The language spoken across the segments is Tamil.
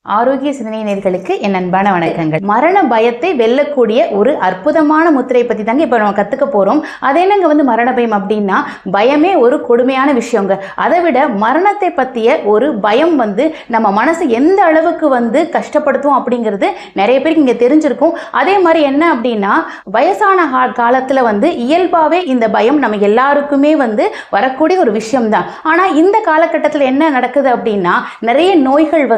ஆரோக்கிய சிந்தனை நேயர்களுக்கு என் அன்பான வணக்கங்கள். மரண பயத்தை வெல்லக்கூடிய ஒரு அற்புதமான முத்திரை பத்தி தாங்க இப்ப நம்ம கத்துக்க போறோம். அது என்னங்க மரண பயம் அப்படின்னா, பயமே ஒரு கொடுமையான விஷயங்க. அதை விட மரணத்தை பத்திய ஒரு பயம் நம்ம மனசு எந்த அளவுக்கு கஷ்டப்படுத்தும் அப்படிங்கிறது நிறைய பேருக்கு இங்க தெரிஞ்சிருக்கும். அதே மாதிரி என்ன அப்படின்னா, வயசான காலத்துல இயல்பாவே இந்த பயம் நம்ம எல்லாருக்குமே வரக்கூடிய ஒரு விஷயம் தான். ஆனா இந்த காலகட்டத்தில் என்ன நடக்குது அப்படின்னா, நிறைய நோய்கள்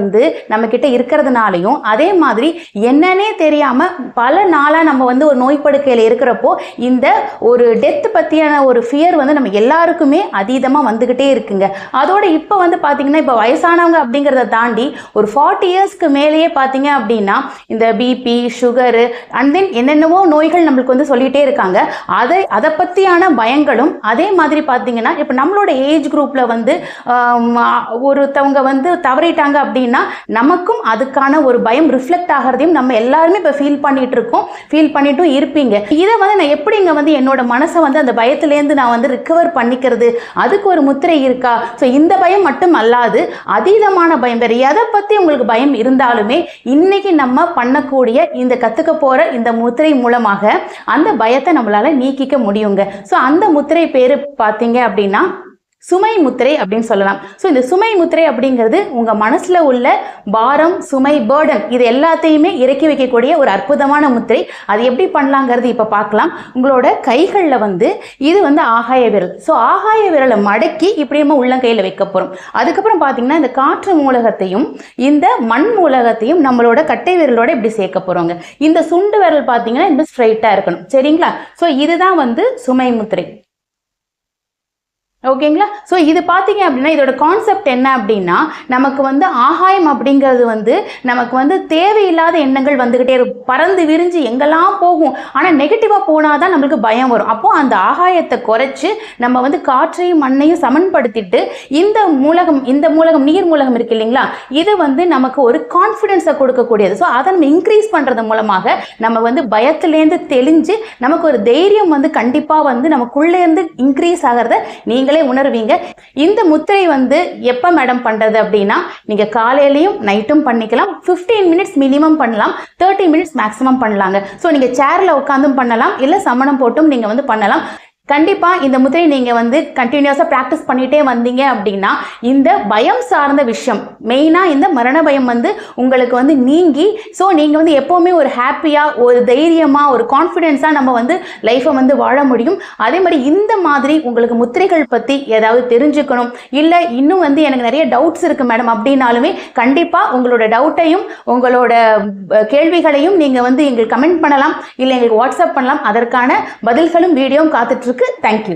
நம்ம கிட்ட இருக்கிறதுனாலையும், அதே மாதிரி என்னன்னே தெரியாம பல நாளா நம்ம ஒரு நோய் படுக்கையில இருக்கிறப்போ இந்த ஒரு டெத் பத்தியான ஒரு ஃபியர் நம்ம எல்லாருக்குமே அதீதமா வந்துகிட்டே இருக்குங்க. அதோட இப்ப பாத்தீங்கன்னா, இப்ப வயசானவங்க அப்படிங்கிறத தாண்டி ஒரு 40 இயர்ஸ்க்கு மேலேயே பாத்தீங்க அப்படின்னா இந்த பிபி, சுகர் அண்ட் தென் என்னென்னவோ நோய்கள் நம்மளுக்கு சொல்லிட்டே இருக்காங்க. அதை பத்தியான பயங்களும் அதே மாதிரி பாத்தீங்கன்னா, இப்ப நம்மளோட ஏஜ் குரூப்ல ஒருத்தவங்க தவறிட்டாங்க அப்படின்னா நமக்கும் அதுக்கான ஒரு பயம் ரிஃப்ளெக்ட் ஆகிறதையும் நம்ம எல்லாருமே இப்ப ஃபீல் பண்ணிட்டும் இருப்பீங்க. இதை நான் எப்படிங்க என்னோட மனசை அந்த பயத்திலேருந்து நான் ரிகவர் பண்ணிக்கிறது, அதுக்கு ஒரு முத்திரை இருக்கா? ஸோ இந்த பயம் மட்டும் அல்லாது அதீதமான பயம், வேற எதை பத்தி உங்களுக்கு பயம் இருந்தாலுமே இன்னைக்கு நம்ம பண்ணக்கூடிய இந்த கத்துக்க போற இந்த முத்திரை மூலமாக அந்த பயத்தை நம்மளால நீக்கிக்க முடியுங்க. ஸோ அந்த முத்திரை பேரு பார்த்தீங்க அப்படின்னா சுமை முத்திரை அப்படின்னு சொல்லலாம். ஸோ இந்த சுமை முத்திரை அப்படிங்கிறது உங்க மனசுல உள்ள பாரம், சுமை, பேர்டன் இது எல்லாத்தையுமே இறக்கி வைக்கக்கூடிய ஒரு அற்புதமான முத்திரை. அது எப்படி பண்ணலாங்கிறது இப்ப பார்க்கலாம். உங்களோட கைகளில் இது ஆகாய விரல். ஸோ ஆகாய விரலை மடக்கி இப்படி நம்ம உள்ளங்கையில் வைக்க போறோம். அதுக்கப்புறம் பார்த்தீங்கன்னா இந்த காற்று மூலகத்தையும் இந்த மண் மூலகத்தையும் நம்மளோட கட்டை விரலோட இப்படி சேர்க்க போறோங்க. இந்த சுண்டு விரல் பார்த்தீங்கன்னா இந்த ஸ்ட்ரைட்டா இருக்கணும். சரிங்களா? ஸோ இதுதான் சுமை முத்திரை. ஓகேங்களா? ஸோ இது பார்த்தீங்க அப்படின்னா இதோட கான்செப்ட் என்ன அப்படின்னா, நமக்கு ஆகாயம் அப்படிங்கிறது நமக்கு தேவையில்லாத எண்ணங்கள் வந்துகிட்டே இருக்கும். பறந்து விரிஞ்சு எங்கெல்லாம் போகும். ஆனால் நெகட்டிவாக போனாதான் நம்மளுக்கு பயம் வரும். அப்போ அந்த ஆகாயத்தை குறைச்சு நம்ம காற்றையும் மண்ணையும் சமன்படுத்திட்டு இந்த மூலகம் நீர் மூலகம் இருக்கு இல்லைங்களா, இது நமக்கு ஒரு கான்ஃபிடென்ஸை கொடுக்கக்கூடியது. ஸோ அதை நம்ம இன்க்ரீஸ் பண்ணுறது மூலமாக நம்ம பயத்திலேருந்து தெளிஞ்சு நமக்கு ஒரு தைரியம் கண்டிப்பாக நமக்குள்ளேருந்து இன்க்ரீஸ் ஆகிறத நீங்கள் உணர்வீங்க. இந்த முத்திரை எப்ப மேடம் பண்றது அப்படின்னா, நீங்க காலையிலயும் நைட்டும் பண்ணிக்கலாம். 15 மினிட்ஸ் மினிமம் பண்ணலாம், 30 மினிட்ஸ் மேக்ஸிமம் பண்ணலாங்க. ஸோ நீங்க சேர்ல உட்காந்தும் பண்ணலாம், இல்ல சமணம் போட்டும் நீங்க பண்ணலாம். கண்டிப்பா இந்த முத்திரை நீங்க கண்டினியூஸா பிராக்டிஸ் பண்ணிட்டே வந்தீங்க அப்படின்னா இந்த பயம் சார்ந்த விஷயம், மெயினா இந்த மரண பயம் உங்களுக்கு நீங்கி, ஸோ நீங்க எப்பவுமே ஒரு ஹாப்பியா, ஒரு தைரியமா, ஒரு கான்ஃபிடென்ஸா நம்ம லைஃபை வாழ முடியும். அதே மாதிரி இந்த மாதிரி உங்களுக்கு முத்திரைகள் பத்தி ஏதாவது தெரிஞ்சுக்கணும், இல்ல இன்னும் எனக்கு நிறைய டவுட்ஸ் இருக்கு மேடம் அப்படின்னாலுமே கண்டிப்பா உங்களோட டவுட்டையும் உங்களோட கேள்விகளையும் நீங்க எங்களுக்கு கமெண்ட் பண்ணலாம், இல்ல எங்களுக்கு வாட்ஸ்அப் பண்ணலாம். அதற்கான பதில்களும் வீடியோவும் காத்துட்டு இருக்கு. Thank you.